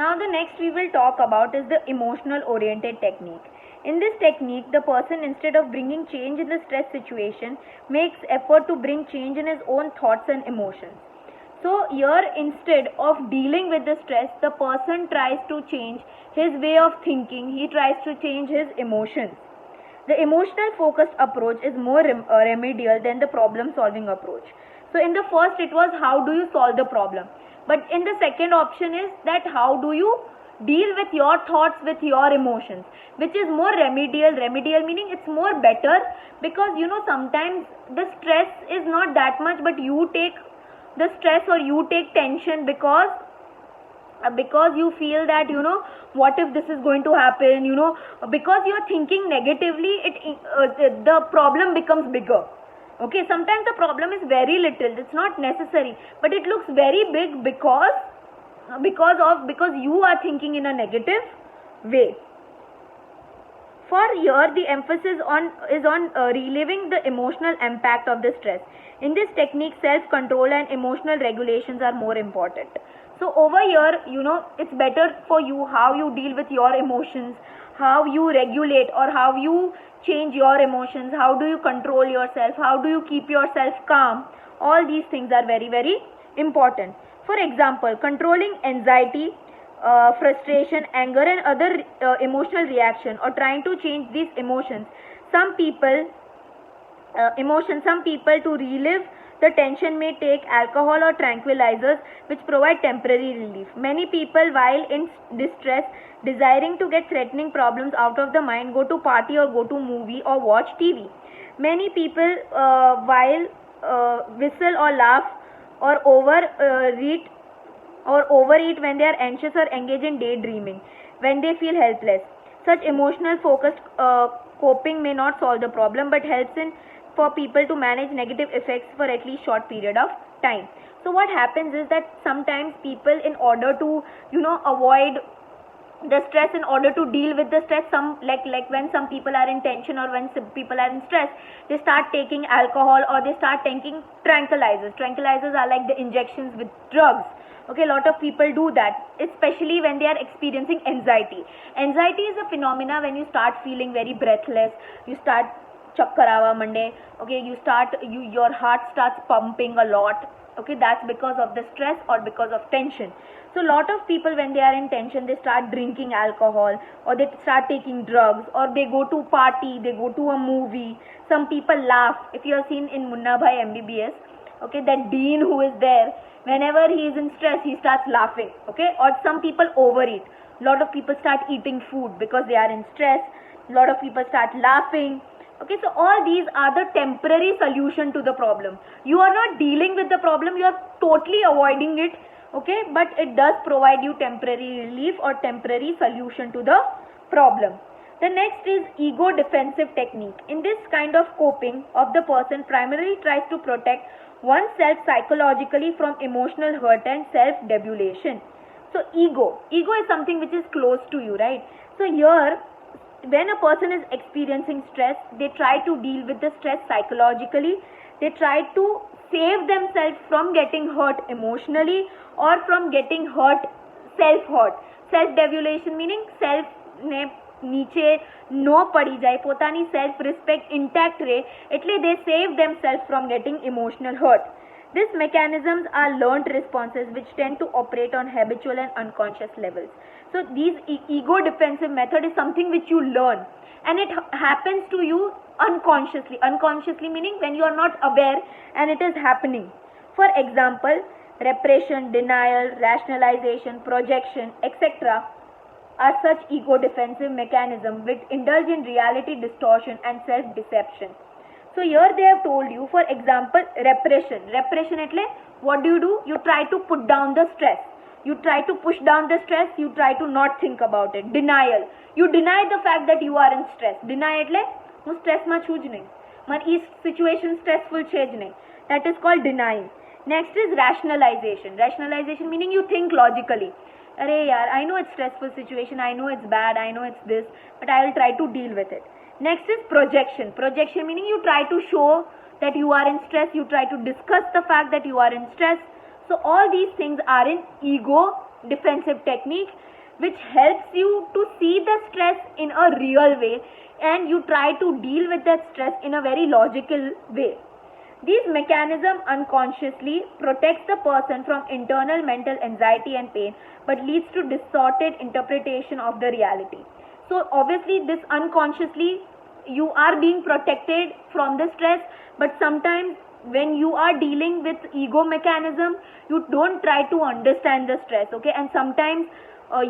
Now the next we will talk about is the emotional oriented technique. In this technique, the person, instead of bringing change in the stress situation, makes effort to bring change in his own thoughts and emotions. So here, instead of dealing with the stress, the person tries to change his way of thinking, he tries to change his emotions. The emotional focused approach is more remedial than the problem solving approach. So in the first it was how do you solve the problem, but in the second option is that how do you deal with your thoughts, with your emotions, which is more remedial. Remedial meaning it's more better, because sometimes the stress is not that much, but you take the stress or you take tension because you feel that what if this is going to happen, because you are thinking negatively, the problem becomes bigger. Okay, sometimes the problem is very little, it's not necessary, but it looks very big because you are thinking in a negative way. For here, the emphasis is on relieving the emotional impact of the stress. In this technique, self-control and emotional regulations are more important. So over here, it's better for you how you deal with your emotions, how you regulate or how you change your emotions, how do you control yourself, how do you keep yourself calm. All these things are very, very important. For example, controlling anxiety, frustration, anger and other emotional reaction, or trying to change these emotions. Some people to relieve the tension may take alcohol or tranquilizers, which provide temporary relief. Many people, while in distress, desiring to get threatening problems out of the mind, go to party or go to movie or watch TV. Many people, while whistle or laugh or overeat when they are anxious or engage in daydreaming when they feel helpless. Such emotional focused coping may not solve the problem, but helps for people to manage negative effects for at least short period of time. So what happens is that sometimes people, in order to avoid the stress, in order to deal with the stress, like when some people are in tension or when some people are in stress, they start taking alcohol or they start taking tranquilizers. Tranquilizers are like the injections with drugs. Okay, a lot of people do that, especially when they are experiencing anxiety. Anxiety is a phenomena when you start feeling very breathless, you start chakkar aava mande, okay, your heart starts pumping a lot. Okay, that's because of the stress or because of tension. So a lot of people, when they are in tension, they start drinking alcohol or they start taking drugs or they go to party, they go to a movie. Some people laugh. If you have seen in Munna Bhai MBBS, okay, that Dean who is there, whenever he is in stress, he starts laughing. Okay, or some people overeat. A lot of people start eating food because they are in stress. A lot of people start laughing. Okay, so all these are the temporary solution to the problem. You are not dealing with the problem, you are totally avoiding it. Okay, but it does provide you temporary relief or temporary solution to the problem. The next is ego defensive technique. In this kind of coping of the person primarily tries to protect oneself psychologically from emotional hurt and self-debulation. So ego is something which is close to you, right? So here, when a person is experiencing stress, they try to deal with the stress psychologically. They try to save themselves from getting hurt emotionally or from getting hurt, self-hurt. Self-debulation meaning self ne નીચે ન પડી જાય, પોતાની self respect intact રહે, એટલે they save themselves from getting emotional hurt. These mechanisms are learned responses which tend to operate on habitual and unconscious levels. So these ego defensive method is something which you learn and it happens to you unconsciously. Unconsciously meaning when you are not aware and it is happening. For example, repression, denial, rationalization, projection, etc. are such ego defensive mechanisms which indulge in reality distortion and self-deception. So here they have told you, for example, repression. Repression એટલે what do? You try to put down the stress. You try to push down the stress. You try to not think about it. Denial. You deny the fact that you are in stress. Deny એટલે હું સ્ટ્રેસમાં છું જ નહીં. મારી એ situation stressful છે જ નહીં. That is called denying. Next is rationalization. Rationalization meaning you think logically. Arey yaar, I know it's stressful situation, I know it's bad, I know it's this, but I will try to deal with it. Next is projection. Projection meaning you try to show that you are in stress, you try to discuss the fact that you are in stress. So all these things are in ego defensive technique. which helps you to see the stress in a real way, and you try to deal with that stress in a very logical way. These mechanisms unconsciously protects the person from internal mental anxiety and pain, but leads to distorted interpretation of the reality. So obviously this unconsciously you are being protected from the stress, but sometimes when you are dealing with ego mechanism, you don't try to understand the stress, okay, and sometimes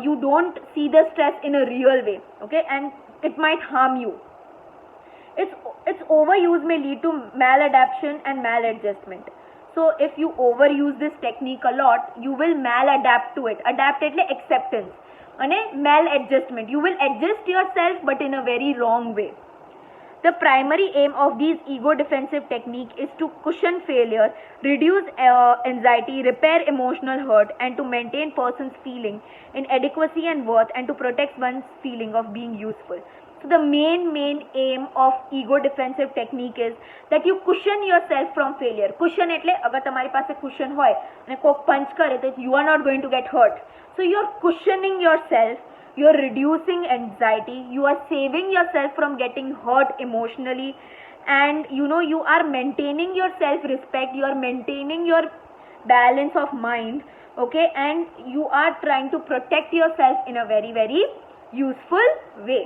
you don't see the stress in a real way, okay, and it might harm you. Its overuse may lead to maladaptation and maladjustment. So if you overuse this technique a lot, you will maladapt to it. Adapt એટલે acceptance. અને maladjustment. You will adjust yourself but in a very wrong way. The primary aim of these ego defensive technique is to cushion failure, reduce anxiety, repair emotional hurt, and to maintain person's feeling in adequacy and worth, and to protect one's feeling of being useful. So the main aim of ego defensive technique is that you cushion yourself from failure. Cushion એટલે અગર તમારી પાસે cushion હોય અને કોક punch કરે તો you are not going to get hurt. So you're cushioning yourself, you're reducing anxiety, you are saving yourself from getting hurt emotionally, and you are maintaining your self-respect, you are maintaining your balance of mind, okay, and you are trying to protect yourself in a very, very useful way.